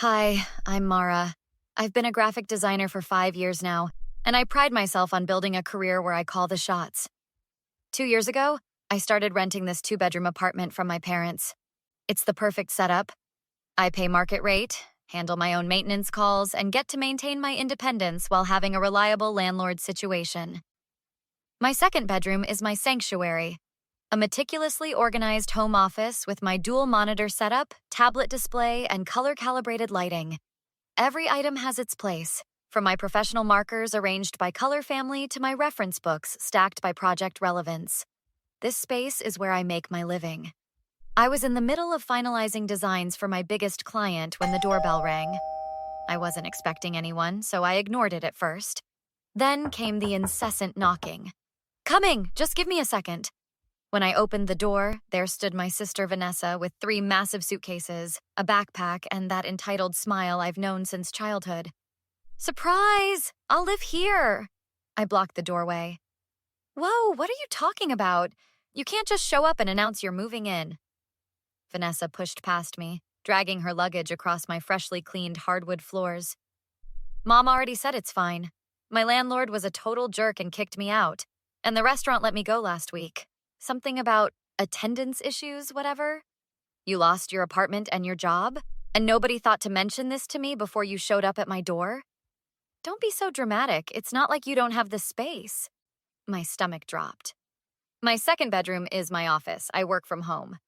Hi, I'm Mara. I've been a graphic designer for 5 years now, and I pride myself on building a career where I call the shots. 2 years ago, I started renting this two-bedroom apartment from my parents. It's the perfect setup. I pay market rate, handle my own maintenance calls, and get to maintain my independence while having a reliable landlord situation. My second bedroom is my sanctuary, a meticulously organized home office with my dual monitor setup, tablet display, and color-calibrated lighting. Every item has its place, from my professional markers arranged by color family to my reference books stacked by project relevance. This space is where I make my living. I was in the middle of finalizing designs for my biggest client when the doorbell rang. I wasn't expecting anyone, so I ignored it at first. Then came the incessant knocking. "Coming! Just give me a second." When I opened the door, there stood my sister Vanessa with 3 massive suitcases, a backpack, and that entitled smile I've known since childhood. "Surprise! I'll live here!" I blocked the doorway. "Whoa, what are you talking about? You can't just show up and announce you're moving in." Vanessa pushed past me, dragging her luggage across my freshly cleaned hardwood floors. "Mom already said it's fine. My landlord was a total jerk and kicked me out, and the restaurant let me go last week. Something about attendance issues, whatever. You lost your apartment and your job, and nobody thought to mention this to me before you showed up at my door? Don't be so dramatic. It's not like you don't have the space." My stomach dropped. "My second bedroom is my office. I work from home."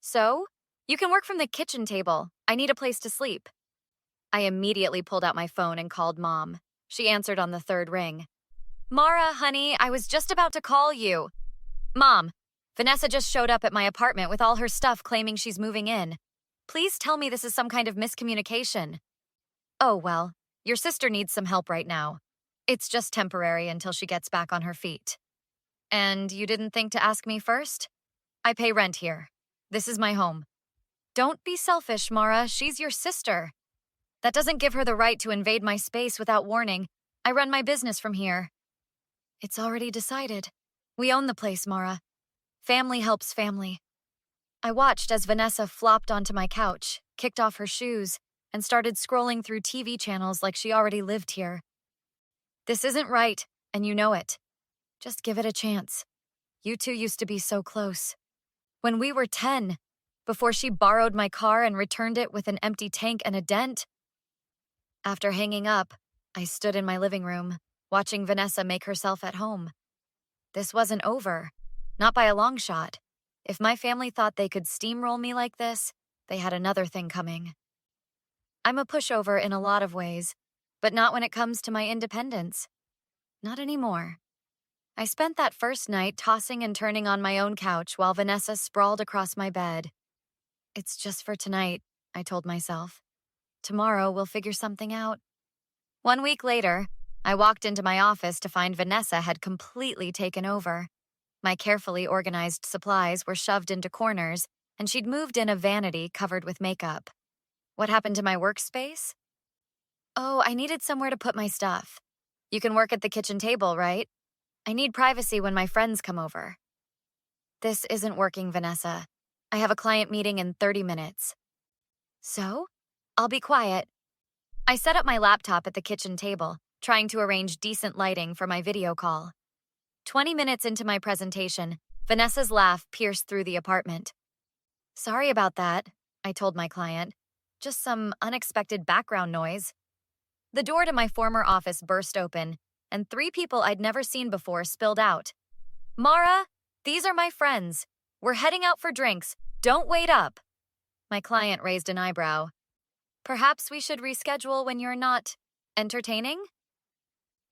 "So? You can work from the kitchen table. I need a place to sleep." I immediately pulled out my phone and called Mom. She answered on the third ring. "Mara, honey, I was just about to call you." "Mom, Vanessa just showed up at my apartment with all her stuff claiming she's moving in. Please tell me this is some kind of miscommunication." "Oh, well, your sister needs some help right now. It's just temporary until she gets back on her feet." "And you didn't think to ask me first? I pay rent here. This is my home." "Don't be selfish, Mara. She's your sister. That doesn't give her the right to invade my space without warning. I run my business from here." "It's already decided. We own the place, Mara. Family helps family." I watched as Vanessa flopped onto my couch, kicked off her shoes, and started scrolling through TV channels like she already lived here. "This isn't right, and you know it. Just give it a chance. You two used to be so close. When we were 10, before she borrowed my car and returned it with an empty tank and a dent." After hanging up, I stood in my living room, watching Vanessa make herself at home. This wasn't over. Not by a long shot. If my family thought they could steamroll me like this, they had another thing coming. I'm a pushover in a lot of ways, but not when it comes to my independence. Not anymore. I spent that first night tossing and turning on my own couch while Vanessa sprawled across my bed. "It's just for tonight," I told myself. "Tomorrow we'll figure something out." 1 week later, I walked into my office to find Vanessa had completely taken over. My carefully organized supplies were shoved into corners, and she'd moved in a vanity covered with makeup. What happened to my workspace? "Oh, I needed somewhere to put my stuff. You can work at the kitchen table, right? I need privacy when my friends come over." "This isn't working, Vanessa. I have a client meeting in 30 minutes. "So? I'll be quiet." I set up my laptop at the kitchen table, trying to arrange decent lighting for my video call. 20 minutes into my presentation, Vanessa's laugh pierced through the apartment. "Sorry about that," I told my client. "Just some unexpected background noise." The door to my former office burst open, and 3 people I'd never seen before spilled out. "Mara, these are my friends. We're heading out for drinks. Don't wait up." My client raised an eyebrow. "Perhaps we should reschedule when you're not entertaining?"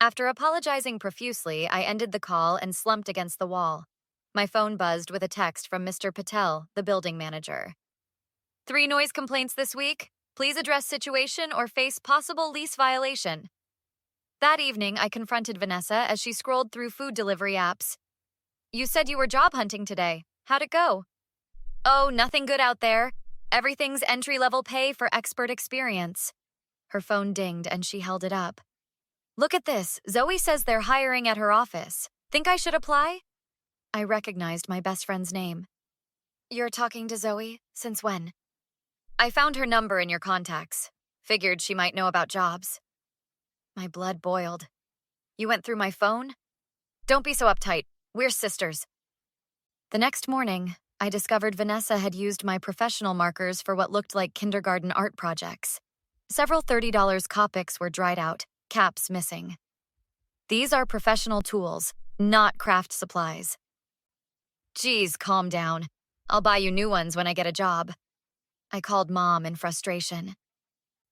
After apologizing profusely, I ended the call and slumped against the wall. My phone buzzed with a text from Mr. Patel, the building manager. "3 noise complaints this week. Please address situation or face possible lease violation." That evening, I confronted Vanessa as she scrolled through food delivery apps. "You said you were job hunting today. How'd it go?" "Oh, nothing good out there. Everything's entry-level pay for expert experience." Her phone dinged and she held it up. "Look at this. Zoe says they're hiring at her office. Think I should apply?" I recognized my best friend's name. "You're talking to Zoe? Since when?" "I found her number in your contacts. Figured she might know about jobs. My blood boiled. You went through my phone? Don't be so uptight. We're sisters. The next morning, I discovered Vanessa had used my professional markers for what looked like kindergarten art projects. Several $30 Copics were dried out, caps missing. These are professional tools, not craft supplies. Geez, calm down. I'll buy you new ones when I get a job. I called Mom in frustration.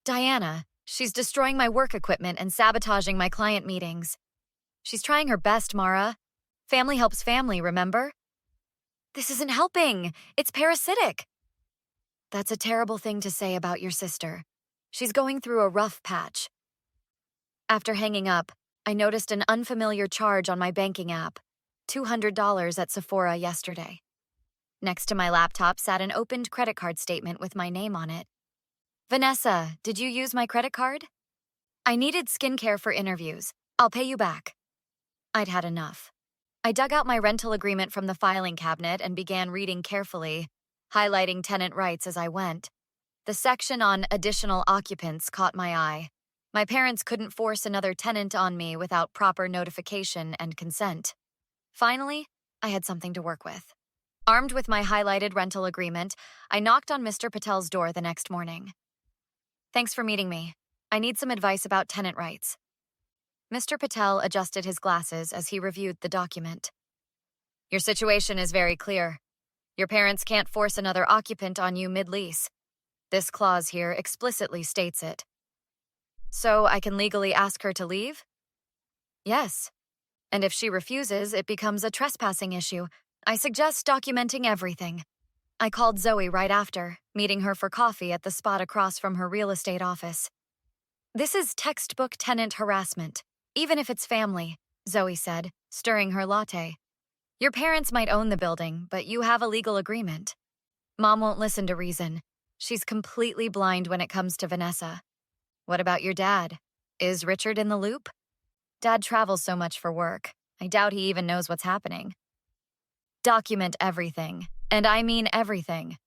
Diana, she's destroying my work equipment and sabotaging my client meetings. She's trying her best, Mara. Family helps family, remember? This isn't helping. It's parasitic. That's a terrible thing to say about your sister. She's going through a rough patch. After hanging up, I noticed an unfamiliar charge on my banking app. $200 at Sephora yesterday. Next to my laptop sat an opened credit card statement with my name on it. Vanessa, did you use my credit card? I needed skincare for interviews. I'll pay you back. I'd had enough. I dug out my rental agreement from the filing cabinet and began reading carefully, highlighting tenant rights as I went. The section on additional occupants caught my eye. My parents couldn't force another tenant on me without proper notification and consent. Finally, I had something to work with. Armed with my highlighted rental agreement, I knocked on Mr. Patel's door the next morning. Thanks for meeting me. I need some advice about tenant rights. Mr. Patel adjusted his glasses as he reviewed the document. Your situation is very clear. Your parents can't force another occupant on you mid-lease. This clause here explicitly states it. So I can legally ask her to leave? Yes. And if she refuses, it becomes a trespassing issue. I suggest documenting everything. I called Zoe right after, meeting her for coffee at the spot across from her real estate office. This is textbook tenant harassment, even if it's family, Zoe said, stirring her latte. Your parents might own the building, but you have a legal agreement. Mom won't listen to reason. She's completely blind when it comes to Vanessa. What about your dad? Is Richard in the loop? Dad travels so much for work. I doubt he even knows what's happening. Document everything, and I mean everything.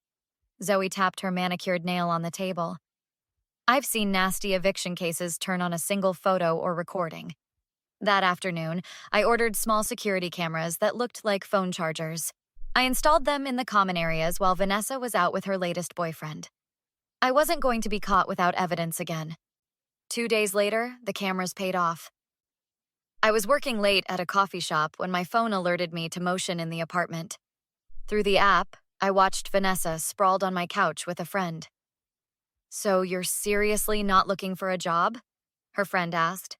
Zoe tapped her manicured nail on the table. I've seen nasty eviction cases turn on a single photo or recording. That afternoon, I ordered small security cameras that looked like phone chargers. I installed them in the common areas while Vanessa was out with her latest boyfriend. I wasn't going to be caught without evidence again. 2 days later, the cameras paid off. I was working late at a coffee shop when my phone alerted me to motion in the apartment. Through the app, I watched Vanessa sprawled on my couch with a friend. So you're seriously not looking for a job? Her friend asked.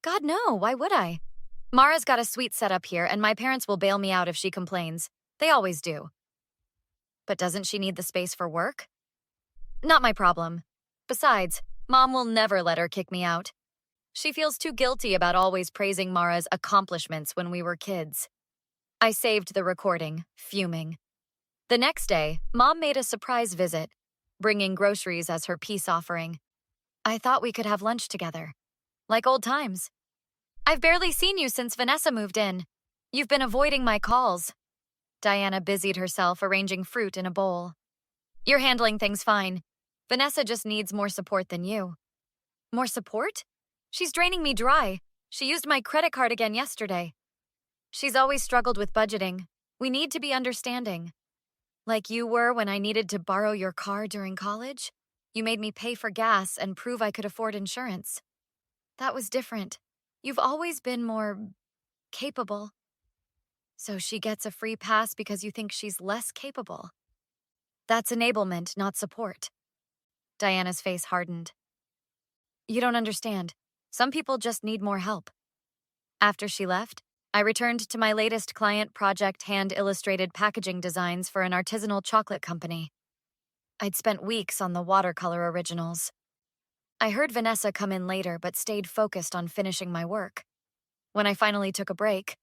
God, no, why would I? Mara's got a sweet setup here, and my parents will bail me out if she complains. They always do. But doesn't she need the space for work? Not my problem. Besides, Mom will never let her kick me out. She feels too guilty about always praising Mara's accomplishments when we were kids. I saved the recording, fuming. The next day, Mom made a surprise visit, bringing groceries as her peace offering. I thought we could have lunch together. Like old times. I've barely seen you since Vanessa moved in. You've been avoiding my calls. Diana busied herself arranging fruit in a bowl. You're handling things fine. Vanessa just needs more support than you. More support? She's draining me dry. She used my credit card again yesterday. She's always struggled with budgeting. We need to be understanding. Like you were when I needed to borrow your car during college? You made me pay for gas and prove I could afford insurance. That was different. You've always been more capable. So she gets a free pass because you think she's less capable. That's enablement, not support. Diana's face hardened. You don't understand. Some people just need more help. After she left, I returned to my latest client project hand-illustrated packaging designs for an artisanal chocolate company. I'd spent weeks on the watercolor originals. I heard Vanessa come in later but stayed focused on finishing my work. When I finally took a break,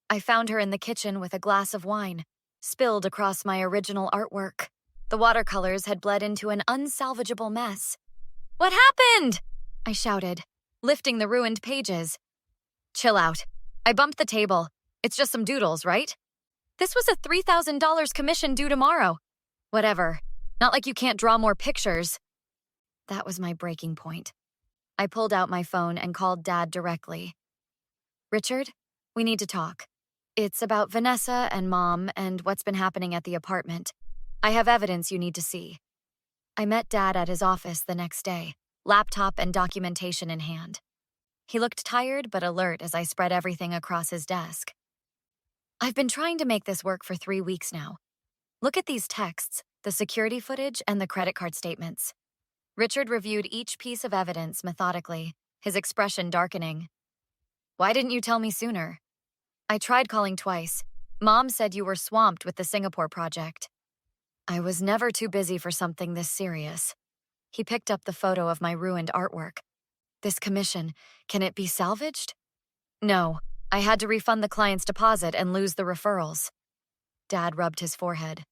I found her in the kitchen with a glass of wine, spilled across my original artwork. The watercolors had bled into an unsalvageable mess. What happened? I shouted, lifting the ruined pages. Chill out. I bumped the table. It's just some doodles, right? This was a $3,000 commission due tomorrow. Whatever. Not like you can't draw more pictures. That was my breaking point. I pulled out my phone and called Dad directly. Richard, we need to talk. It's about Vanessa and Mom and what's been happening at the apartment. I have evidence you need to see. I met Dad at his office the next day, laptop and documentation in hand. He looked tired but alert as I spread everything across his desk. I've been trying to make this work for 3 weeks now. Look at these texts, the security footage, and the credit card statements. Richard reviewed each piece of evidence methodically, his expression darkening. Why didn't you tell me sooner? I tried calling twice. Mom said you were swamped with the Singapore project. I was never too busy for something this serious. He picked up the photo of my ruined artwork. This commission, can it be salvaged? No, I had to refund the client's deposit and lose the referrals. Dad rubbed his forehead.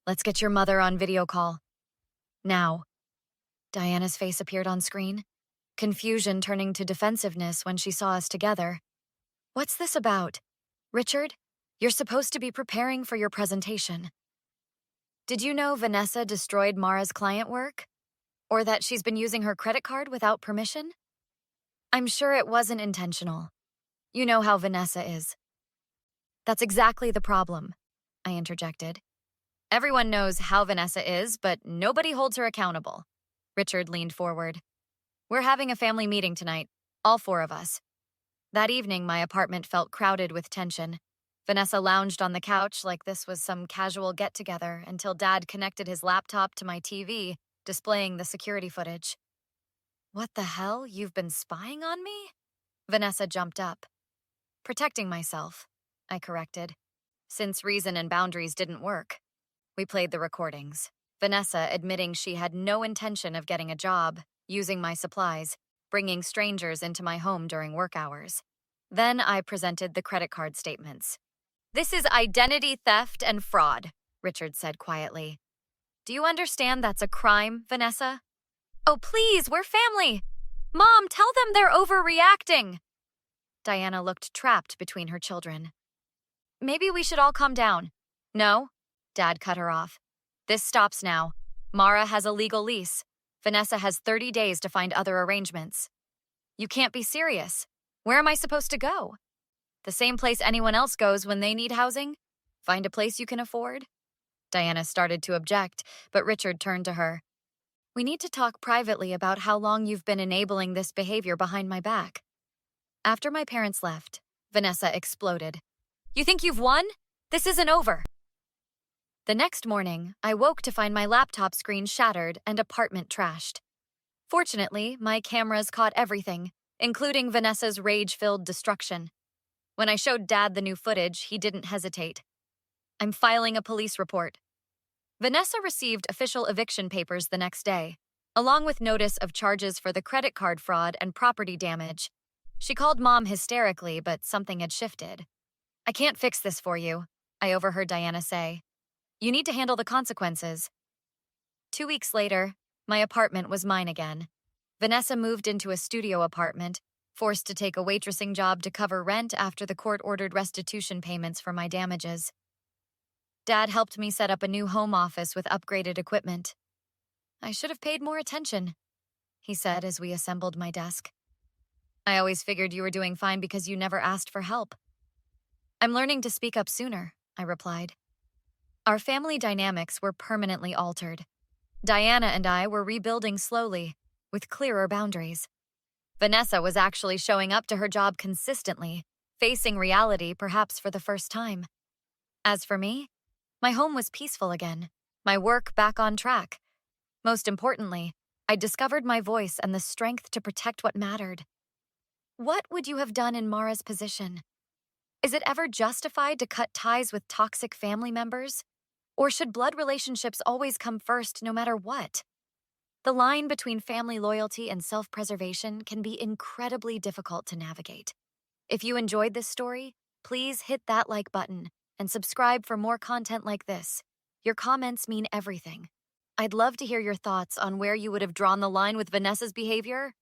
Let's get your mother on video call. Now. Diana's face appeared on screen, confusion turning to defensiveness when she saw us together. What's this about? Richard, you're supposed to be preparing for your presentation. Did you know Vanessa destroyed Mara's client work? Or that she's been using her credit card without permission? I'm sure it wasn't intentional. You know how Vanessa is. That's exactly the problem, I interjected. Everyone knows how Vanessa is, but nobody holds her accountable. Richard leaned forward. We're having a family meeting tonight, all 4 of us. That evening, my apartment felt crowded with tension. Vanessa lounged on the couch like this was some casual get-together until Dad connected his laptop to my TV, displaying the security footage. What the hell? You've been spying on me? Vanessa jumped up. Protecting myself, I corrected, since reason and boundaries didn't work. We played the recordings. Vanessa admitting she had no intention of getting a job, using my supplies, bringing strangers into my home during work hours. Then I presented the credit card statements. This is identity theft and fraud, Richard said quietly. Do you understand that's a crime, Vanessa? Oh, please, we're family. Mom, tell them they're overreacting. Diana looked trapped between her children. Maybe we should all calm down. No, Dad cut her off. This stops now. Mara has a legal lease. Vanessa has 30 days to find other arrangements. You can't be serious. Where am I supposed to go? The same place anyone else goes when they need housing? Find a place you can afford? Diana started to object, but Richard turned to her. We need to talk privately about how long you've been enabling this behavior behind my back. After my parents left, Vanessa exploded. You think you've won? This isn't over. The next morning, I woke to find my laptop screen shattered and apartment trashed. Fortunately, my cameras caught everything, including Vanessa's rage-filled destruction. When I showed Dad the new footage, he didn't hesitate. I'm filing a police report. Vanessa received official eviction papers the next day, along with notice of charges for the credit card fraud and property damage. She called Mom hysterically, but something had shifted. I can't fix this for you, I overheard Diana say. You need to handle the consequences. 2 weeks later, my apartment was mine again. Vanessa moved into a studio apartment, forced to take a waitressing job to cover rent after the court-ordered restitution payments for my damages. Dad helped me set up a new home office with upgraded equipment. I should have paid more attention, he said as we assembled my desk. I always figured you were doing fine because you never asked for help. I'm learning to speak up sooner, I replied. Our family dynamics were permanently altered. Diana and I were rebuilding slowly, with clearer boundaries. Vanessa was actually showing up to her job consistently, facing reality perhaps for the first time. As for me, my home was peaceful again, my work back on track. Most importantly, I discovered my voice and the strength to protect what mattered. What would you have done in Mara's position? Is it ever justified to cut ties with toxic family members? Or should blood relationships always come first no matter what? The line between family loyalty and self-preservation can be incredibly difficult to navigate. If you enjoyed this story, please hit that like button and subscribe for more content like this. Your comments mean everything. I'd love to hear your thoughts on where you would have drawn the line with Vanessa's behavior.